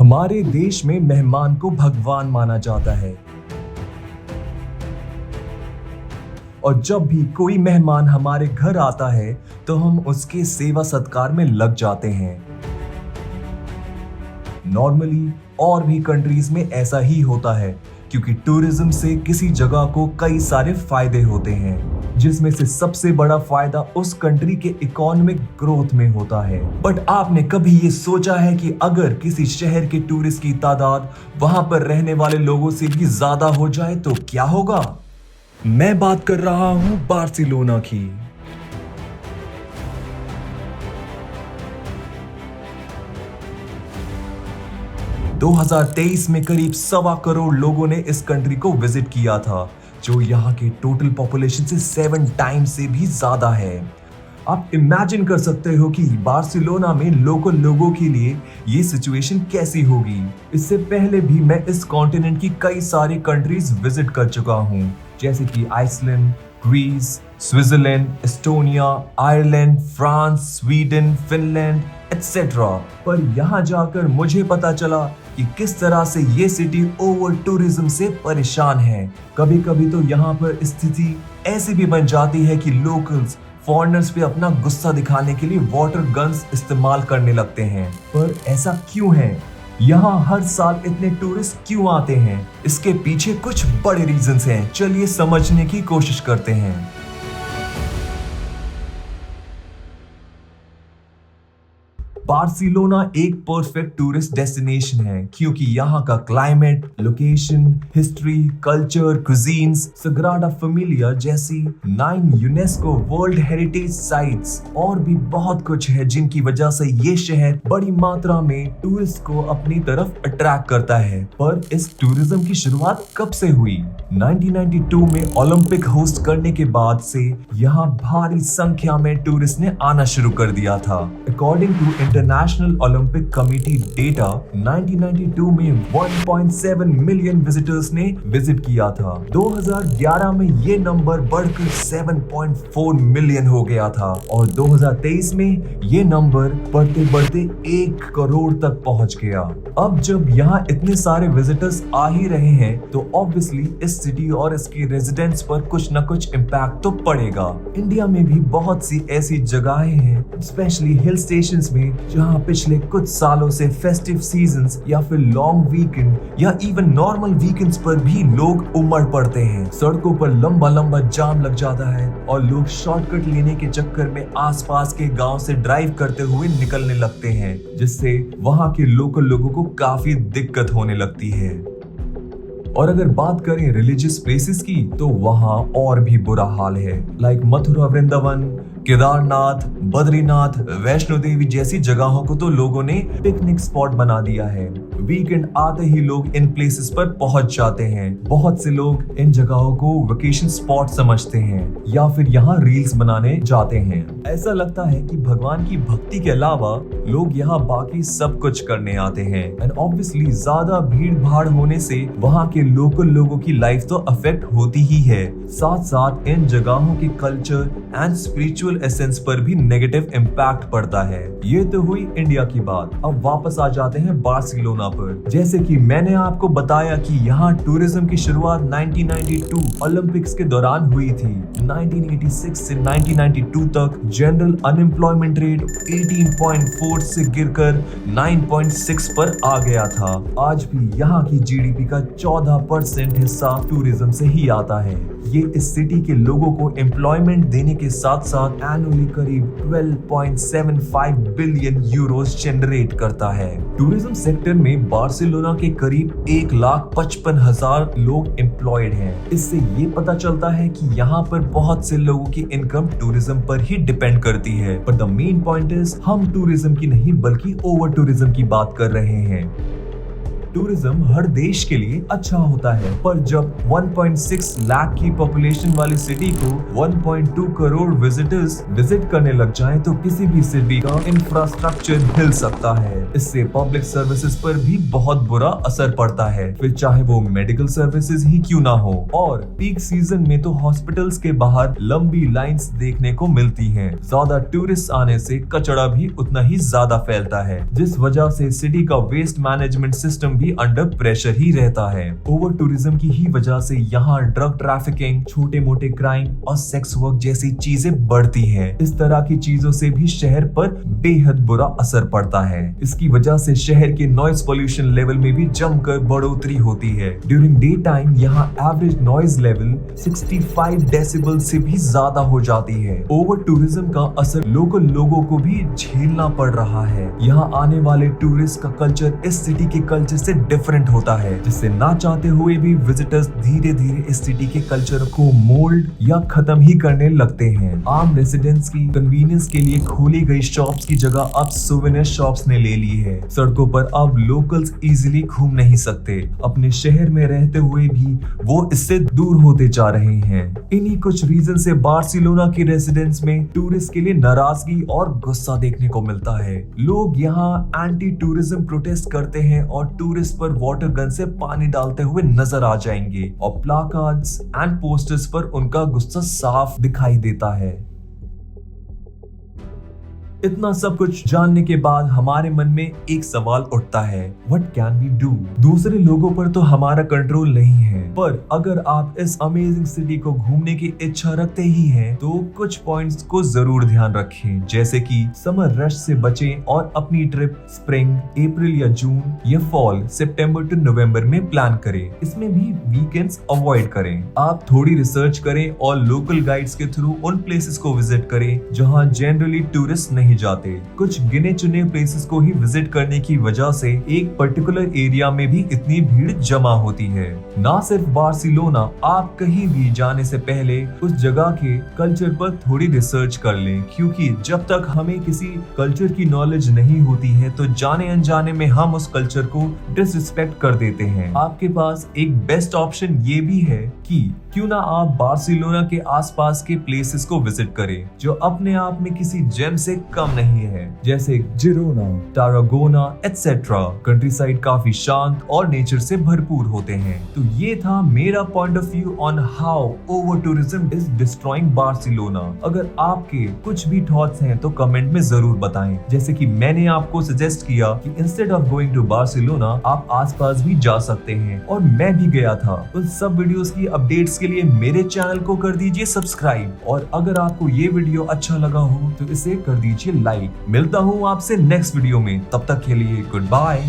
हमारे देश में मेहमान को भगवान माना जाता है और जब भी कोई मेहमान हमारे घर आता है तो हम उसके सेवा सत्कार में लग जाते हैं। नॉर्मली और भी कंट्रीज में ऐसा ही होता है क्योंकि टूरिज्म से किसी जगह को कई सारे फायदे होते हैं, जिसमें से सबसे बड़ा फायदा उस कंट्री के इकोनॉमिक ग्रोथ में होता है। बट आपने कभी ये सोचा है कि अगर किसी शहर के टूरिस्ट की तादाद वहां पर रहने वाले लोगों से भी ज्यादा हो जाए तो क्या होगा? मैं बात कर रहा हूं बार्सिलोना की। दो 2023 में करीब 1.25 करोड़ लोगों ने इस कंट्री को विजिट किया था, जो यहाँ के टोटल पॉपुलेशन से 7 टाइम्स से भी ज्यादा है। आप इमेजिन कर सकते हो कि बार्सिलोना में लोकल लोगों के लिए ये सिचुएशन कैसी होगी। इससे पहले भी मैं इस कॉन्टिनेंट की कई सारी कंट्रीज विजिट कर चुका हूँ, जैसे कि Iceland, Greece, Switzerland, Estonia, Ireland, France, Sweden, Finland et cetera. पर यहाँ जाकर मुझे पता चला कि किस तरह से ये सिटी ओवर टूरिज्म से परेशान है। कभी कभी तो यहाँ पर स्थिति ऐसी भी बन जाती है कि लोकल्स फॉरेनर्स पे अपना गुस्सा दिखाने के लिए वाटर गन्स इस्तेमाल करने लगते हैं। पर ऐसा क्यों है? यहाँ हर साल इतने टूरिस्ट क्यों आते हैं? इसके पीछे कुछ बड़े रीजंस हैं। चलिए समझने की कोशिश करते हैं। बार्सिलोना एक परफेक्ट टूरिस्ट डेस्टिनेशन है क्योंकि यहाँ का climate, location, history, culture, cuisines, Sagrada Familia जैसी 9 यूनेस्को वर्ल्ड हेरिटेज साइट्स और भी बहुत कुछ है, जिनकी वजह से ये शहर बड़ी मात्रा में टूरिस्ट को अपनी तरफ अट्रैक्ट करता है। पर इस टूरिज्म की शुरुआत कब से हुई? 1992 में ओलंपिक होस्ट करने के बाद से यहाँ भारी संख्या में टूरिस्ट ने आना शुरू कर दिया था। According to International Olympic Committee data, 1992 में 1.7 मिलियन विजिटर्स ने विजिट किया था। 2011 में ये नंबर बढ़कर 7.4 मिलियन हो गया था और 2023 में ये नंबर बढ़ते बढ़ते 1 करोड़ तक पहुंच गया। अब जब यहाँ इतने सारे विजिटर्स आ ही रहे हैं तो ऑब्वियसली इस सिटी और इसके रेजिडेंट्स पर कुछ न कुछ इम्पैक्ट तो पड़ेगा। इंडिया में भी बहुत सी ऐसी जगहें हैं, स्पेशली हिल स्टेशंस में, जहां पिछले कुछ सालों से फेस्टिव सीजन्स या फिर लॉन्ग वीकेंड या इवन नॉर्मल वीकेंड्स पर भी लोग उमड़ पड़ते हैं। सड़कों पर लंबा लंबा जाम लग जाता है और लोग शॉर्टकट लेने के चक्कर में आसपास के गांव से ड्राइव करते हुए निकलने लगते हैं, जिससे वहां के लोकल लोगों को काफी दिक्कत होने लगती है। और अगर बात करें रिलीजियस प्लेसेस की तो वहां और भी बुरा हाल है। लाइक मथुरा, वृंदावन, केदारनाथ, बद्रीनाथ, वैष्णो देवी जैसी जगहों को तो लोगों ने पिकनिक स्पॉट बना दिया है। वीकेंड आते ही लोग इन प्लेसेस पर पहुंच जाते हैं। बहुत से लोग इन जगहों को वेकेशन स्पॉट समझते हैं या फिर यहाँ रील्स बनाने जाते हैं। ऐसा लगता है कि भगवान की भक्ति के अलावा लोग यहाँ बाकी सब कुछ करने आते हैं। एंड ऑब्वियसली ज्यादा भीड़ भाड़ होने से वहाँ के लोकल लोगों की लाइफ तो अफेक्ट होती ही है। साथ साथ इन जगहों के कल्चर एंड स्पिरिचुअल एसेंस पर भी नेगेटिव इम्पैक्ट पड़ता है। ये तो हुई इंडिया की बात। अब वापस आ जाते हैं बार्सिलोना पर। जैसे कि मैंने आपको बताया कि यहाँ टूरिज्म की शुरुआत 1992 ओलंपिक्स के दौरान हुई थी। 1986 से 1992 तक जनरल अनएम्प्लॉयमेंट रेट 18.4 से गिरकर 9.6 पर आ गया था। आज भी यहाँ की जीडीपी का 14% हिस्सा टूरिज्म से ही आता है। ये इस सिटी के लोगों को एम्प्लॉयमेंट देने के साथ साथ एनुअली करीब 12.75 बिलियन यूरोस जनरेट करता है। टूरिज्म सेक्टर में बार्सिलोना के करीब 1,55,000 लोग एम्प्लॉयड हैं। इससे ये पता चलता है कि यहाँ पर बहुत से लोगों की इनकम टूरिज्म पर ही डिपेंड करती है। पर द मेन पॉइंट इज हम टूरिज्म की नहीं बल्कि ओवर टूरिज्म की बात कर रहे हैं। टूरिज्म हर देश के लिए अच्छा होता है, पर जब 1.6 लाख की पॉपुलेशन वाली सिटी को 1.2 करोड़ विजिटर्स विजिट करने लग जाएं तो किसी भी सिटी का इंफ्रास्ट्रक्चर हिल सकता है। इससे पब्लिक सर्विसेज पर भी बहुत बुरा असर पड़ता है, फिर चाहे वो मेडिकल सर्विसेज ही क्यों ना हो। और पीक सीजन में तो हॉस्पिटल्स के बाहर लंबी लाइंस देखने को मिलती हैं। ज्यादा टूरिस्ट आने से कचरा भी उतना ही ज्यादा फैलता है, जिस वजह से सिटी का वेस्ट मैनेजमेंट सिस्टम भी अंडर प्रेशर ही रहता है। ओवर टूरिज्म की ही वजह से यहाँ ड्रग ट्रैफिकिंग, छोटे मोटे क्राइम और सेक्स वर्क जैसी चीजें बढ़ती हैं। इस तरह की चीजों से भी शहर पर बेहद बुरा असर पड़ता है। इसकी वजह से शहर के नॉइज पोल्यूशन लेवल में भी जमकर बढ़ोतरी होती है। ड्यूरिंग डे टाइम यहाँ एवरेज नॉइज लेवल 65 डेसिबल से भी ज्यादा हो जाती है। ओवर टूरिज्म का असर लोकल लोगों को भी झेलना पड़ रहा है। यहाँ आने वाले टूरिस्ट का कल्चर इस सिटी के कल्चर से डिफरेंट होता है, जिससे ना चाहते हुए भी विजिटर्स धीरे धीरे इस सिटी के कल्चर को मोल्ड या खत्म ही करने लगते हैं। आम रेसिडेंट्स की कन्वीनियंस के लिए खोली गई शॉप्स की जगह अब सोवेनियर शॉप्स ने ले ली है। सड़कों पर अब लोकल्स इजीली घूम नहीं सकते। अपने शहर में रहते हुए भी वो इससे दूर होते जा रहे हैं। इन्हीं कुछ रीजन से बार्सिलोना के रेसिडेंट्स में टूरिस्ट के लिए नाराजगी और गुस्सा देखने को मिलता है। लोग यहाँ एंटी टूरिज्म प्रोटेस्ट करते हैं और टूरिस्ट पर वाटर गन से पानी डालते हुए नजर आ जाएंगे और प्लाकार्ड्स एंड पोस्टर्स पर उनका गुस्सा साफ दिखाई देता है। इतना सब कुछ जानने के बाद हमारे मन में एक सवाल उठता है, व्हाट कैन वी डू? दूसरे लोगों पर तो हमारा कंट्रोल नहीं है, पर अगर आप इस अमेजिंग सिटी को घूमने की इच्छा रखते ही हैं, तो कुछ पॉइंट्स को जरूर ध्यान रखें, जैसे कि समर रश से बचें और अपनी ट्रिप स्प्रिंग, अप्रैल या जून या फॉल, सितंबर टू नवंबर में प्लान करें। इसमें भी वीकेंड्स अवॉइड करें। आप थोड़ी रिसर्च करें और लोकल गाइड्स के थ्रू उन प्लेसेस को विजिट करें जहां जनरली टूरिस्ट नहीं जाते। कुछ गिने चुने प्लेसेस को ही विजिट करने की वजह से एक पर्टिकुलर एरिया में भी इतनी भीड़ जमा होती है। ना सिर्फ बार्सिलोना, आप कहीं भी जाने से पहले उस जगह के कल्चर पर थोड़ी रिसर्च कर लें, क्योंकि जब तक हमें किसी कल्चर की नॉलेज नहीं होती है तो जाने अनजाने में हम उस कल्चर को डिसरिस्पेक्ट कर देते हैं। आपके पास एक बेस्ट ऑप्शन ये भी है कि क्यों ना आप बार्सिलोना के आसपास के प्लेसेस को विजिट करें जो अपने आप में किसी जेम से कम नहीं है, जैसे जिरोना, टारागोना एटसेट्रा। कंट्री साइड काफी शांत और नेचर से भरपूर होते हैं। तो ये था मेरा point of view on how over tourism is destroying Barcelona. अगर आपके कुछ भी थॉट्स हैं तो कमेंट में जरूर बताएं। जैसे कि मैंने आपको सजेस्ट किया कि instead of going to Barcelona आप आसपास भी जा सकते हैं, और मैं भी गया था। उन सब वीडियोस की अपडेट्स के लिए मेरे चैनल को कर दीजिए सब्सक्राइब, और अगर आपको ये वीडियो अच्छा लगा हो तो इसे कर दीजिए लाइक। मिलता हूँ आपसे नेक्स्ट वीडियो में, तब तक के लिए गुड बाय।